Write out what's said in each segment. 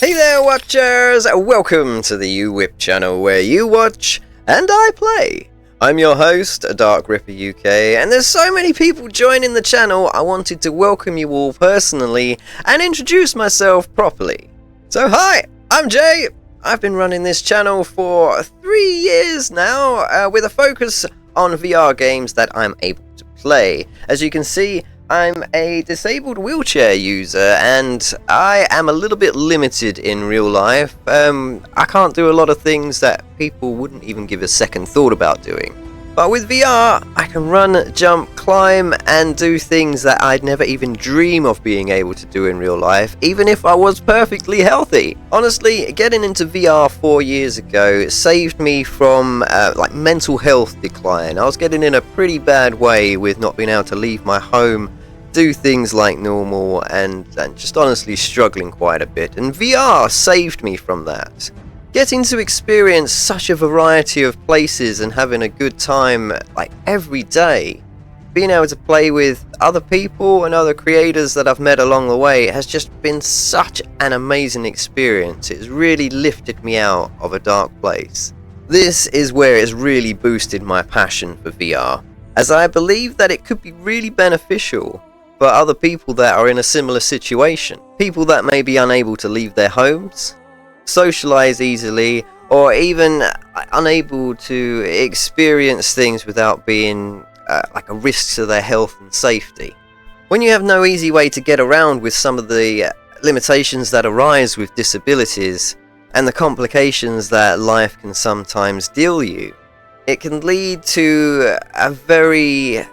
Hey there, watchers! Welcome to the UWhip channel, where you watch and I play. I'm your host, Dark Ripper UK, and there's so many people joining the channel, I wanted to welcome you all personally and introduce myself properly. So hi, I'm Jay. I've been running this channel for 3 years now, with a focus on VR games that I'm able to play. As you can see, I'm a disabled wheelchair user, and I am a little bit limited in real life. I can't do a lot of things that people wouldn't even give a second thought about doing. But with VR, I can run, jump, climb, and do things that I'd never even dream of being able to do in real life, even if I was perfectly healthy. Honestly, getting into VR 4 years ago saved me from mental health decline. I was getting in a pretty bad way with not being able to leave my home, do things like normal, and just honestly struggling quite a bit. And VR saved me from that. Getting to experience such a variety of places and having a good time every day, being able to play with other people and other creators that I've met along the way has just been such an amazing experience. It's really lifted me out of a dark place. This is where it's really boosted my passion for VR, as I believe that it could be really beneficial for other people that are in a similar situation. People that may be unable to leave their homes, socialize easily, or even unable to experience things without being a risk to their health and safety. When you have no easy way to get around with some of the limitations that arise with disabilities and the complications that life can sometimes deal you, it can lead to a very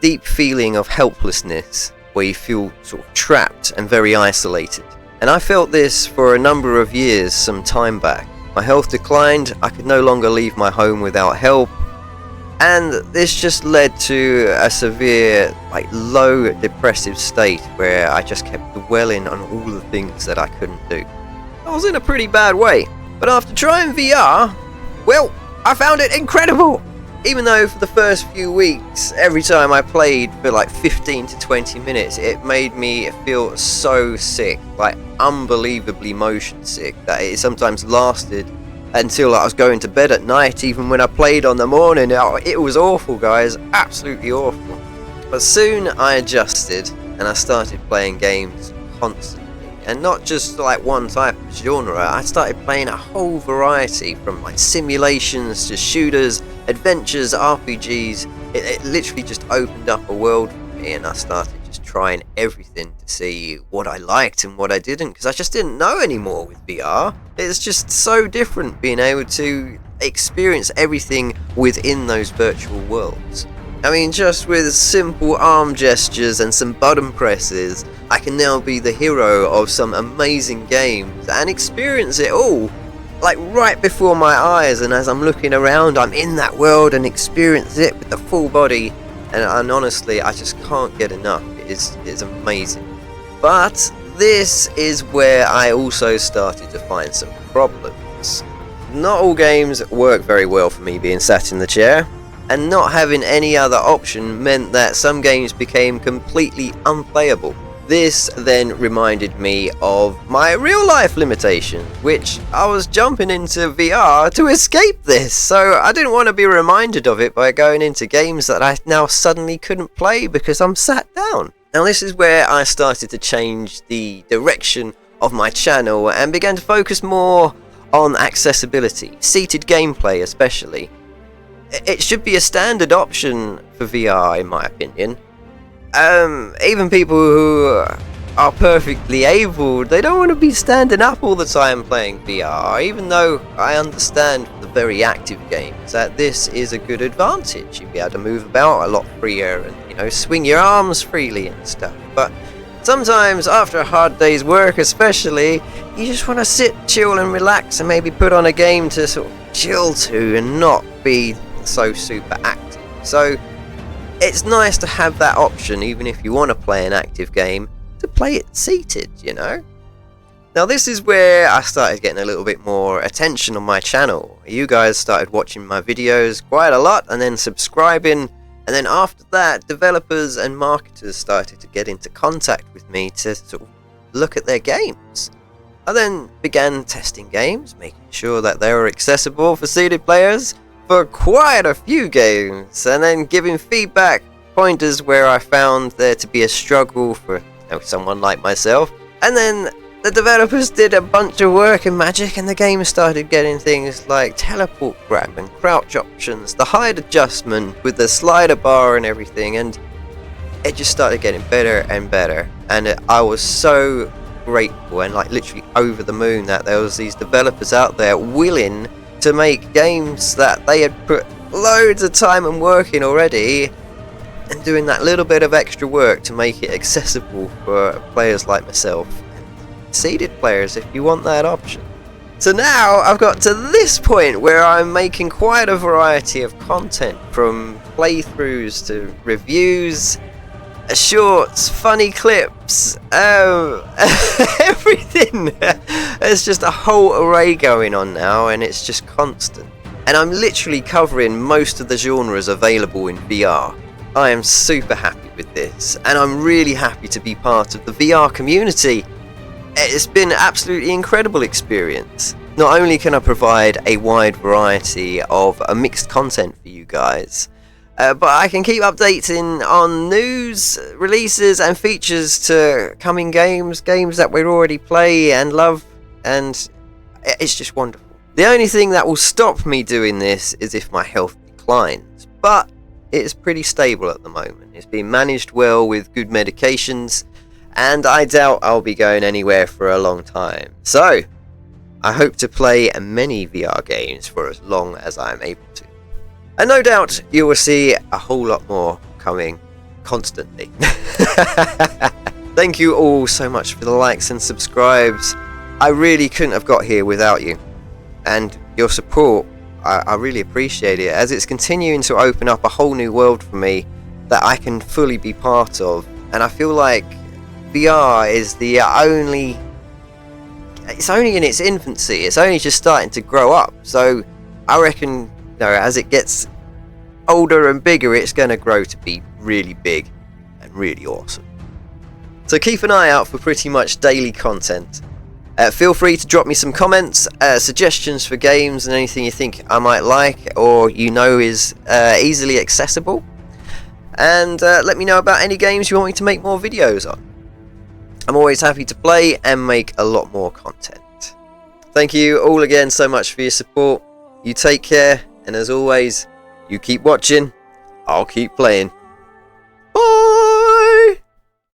deep feeling of helplessness, where you feel sort of trapped and very isolated. And I felt this for a number of years some time back. My health declined, I could no longer leave my home without help, and this just led to a severe, low depressive state where I just kept dwelling on all the things that I couldn't do. I was in a pretty bad way, but after trying VR, well, I found it incredible! Even though for the first few weeks, every time I played for 15 to 20 minutes, it made me feel so sick, unbelievably motion sick, that it sometimes lasted until I was going to bed at night. Even when I played on the morning, it was awful, guys, absolutely awful. But soon I adjusted and I started playing games constantly. And not just one type of genre, I started playing a whole variety, from simulations to shooters, adventures, RPGs. It literally just opened up a world for me, and I started just trying everything to see what I liked and what I didn't, because I just didn't know anymore with VR. It's just so different being able to experience everything within those virtual worlds. I mean, just with simple arm gestures and some button presses, I can now be the hero of some amazing games and experience it all, right before my eyes. And as I'm looking around, I'm in that world and experience it with the full body. And honestly, I just can't get enough. It's amazing. But this is where I also started to find some problems. Not all games work very well for me being sat in the chair. And not having any other option meant that some games became completely unplayable. This then reminded me of my real life limitations, which I was jumping into VR to escape this, so I didn't want to be reminded of it by going into games that I now suddenly couldn't play because I'm sat down. Now this is where I started to change the direction of my channel and began to focus more on accessibility, seated gameplay especially. It should be a standard option for VR, in my opinion. Even people who are perfectly able, they don't want to be standing up all the time playing VR, even though I understand the very active games that this is a good advantage. You'll be able to move about a lot freer and, swing your arms freely and stuff. But sometimes, after a hard day's work especially, you just want to sit, chill and relax and maybe put on a game to sort of chill to and not be so super active. So it's nice to have that option, even if you want to play an active game, to play it seated, Now this is where I started getting a little bit more attention on my channel. You guys started watching my videos quite a lot and then subscribing, and then after that developers and marketers started to get into contact with me to sort of look at their games. I then began testing games, making sure that they were accessible for seeded players for quite a few games, and then giving feedback pointers where I found there to be a struggle for someone like myself. And then the developers did a bunch of work in Magic, and the game started getting things like teleport grab and crouch options, the height adjustment with the slider bar and everything, and it just started getting better and better. And I was so grateful and like literally over the moon that there was these developers out there willing to make games that they had put loads of time and work in already, and doing that little bit of extra work to make it accessible for players like myself and seeded players if you want that option. So now I've got to this point where I'm making quite a variety of content, from playthroughs to reviews, shorts, funny clips, everything. There's just a whole array going on now, and it's just constant. And I'm literally covering most of the genres available in VR. I am super happy with this, and I'm really happy to be part of the VR community. It's been an absolutely incredible experience. Not only can I provide a wide variety of mixed content for you guys, but I can keep updating on news, releases and features to coming games that we already play and love, and it's just wonderful. The only thing that will stop me doing this is if my health declines, but it's pretty stable at the moment. It's been managed well with good medications, and I doubt I'll be going anywhere for a long time. So, I hope to play many VR games for as long as I'm able to. And no doubt you will see a whole lot more coming constantly. Thank you all so much for the likes and subscribes. I really couldn't have got here without you. And your support, I really appreciate it, as it's continuing to open up a whole new world for me that I can fully be part of. And I feel like VR is it's only in its infancy. It's only just starting to grow up. So I reckon, as it gets older and bigger, it's going to grow to be really big and really awesome. So keep an eye out for pretty much daily content. Feel free to drop me some comments, suggestions for games and anything you think I might like or is easily accessible. And let me know about any games you want me to make more videos on. I'm always happy to play and make a lot more content. Thank you all again so much for your support. You take care, and as always, you keep watching, I'll keep playing. Bye!